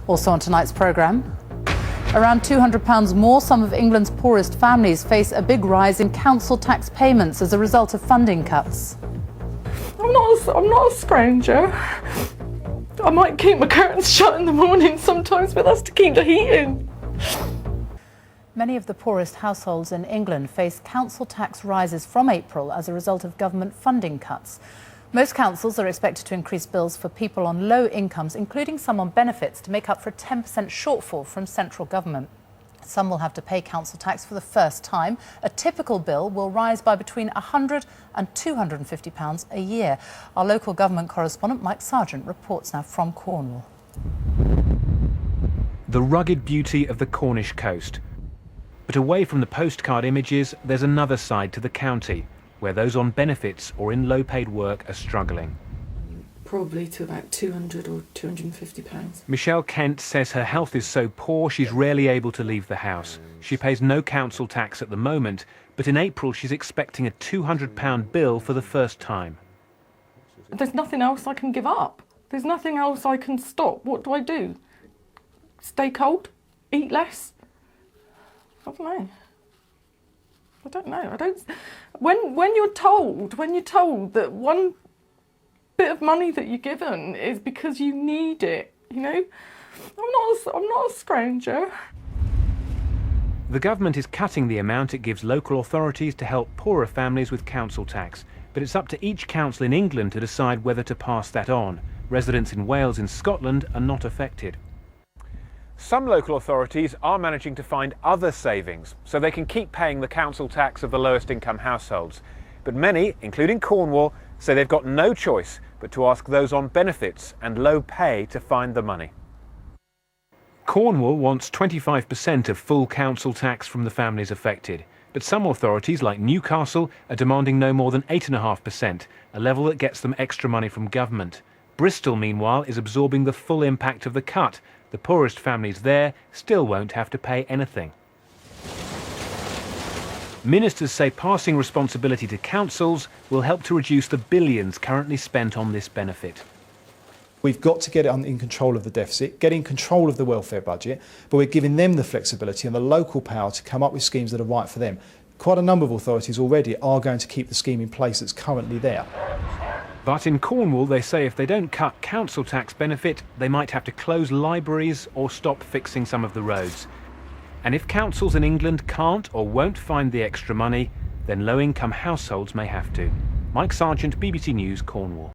Also on tonight's programme, around £200 more, some of England's poorest families face a big rise in council tax payments as a result of funding cuts. I'm not a scrounger. I might keep my curtains shut in the morning sometimes, but that's to keep the heat in. Many of the poorest households in England face council tax rises from April as a result of government funding cuts. Most councils are expected to increase bills for people on low incomes, including some on benefits, to make up for a 10% shortfall from central government. Some will have to pay council tax for the first time. A typical bill will rise by between £100 and £250 a year. Our local government correspondent Mike Sargent reports now from Cornwall. The rugged beauty of the Cornish coast. But away from the postcard images, there's another side to the county, where those on benefits or in low-paid work are struggling. Probably to about £200 or £250. Michelle Kent says her health is so poor she's rarely able to leave the house. She pays no council tax at the moment, but in April she's expecting a £200 bill for the first time. There's nothing else I can give up. There's nothing else I can stop. What do I do? Stay cold? Eat less? I don't know. When you're told that one bit of money that you're given is because you need it, you know, I'm not a scrounger. The government is cutting the amount it gives local authorities to help poorer families with council tax, but it's up to each council in England to decide whether to pass that on. Residents in Wales and Scotland are not affected. Some local authorities are managing to find other savings so they can keep paying the council tax of the lowest income households. But many, including Cornwall, say they've got no choice but to ask those on benefits and low pay to find the money. Cornwall wants 25% of full council tax from the families affected, but some authorities like Newcastle are demanding no more than 8.5%, a level that gets them extra money from government. Bristol, meanwhile, is absorbing the full impact of the cut. The poorest families there still won't have to pay anything. Ministers say passing responsibility to councils will help to reduce the billions currently spent on this benefit. We've got to get it in control of the deficit, get in control of the welfare budget, but we're giving them the flexibility and the local power to come up with schemes that are right for them. Quite a number of authorities already are going to keep the scheme in place that's currently there. But in Cornwall, they say if they don't cut council tax benefit, they might have to close libraries or stop fixing some of the roads. And if councils in England can't or won't find the extra money, then low-income households may have to. Mike Sargent, BBC News, Cornwall.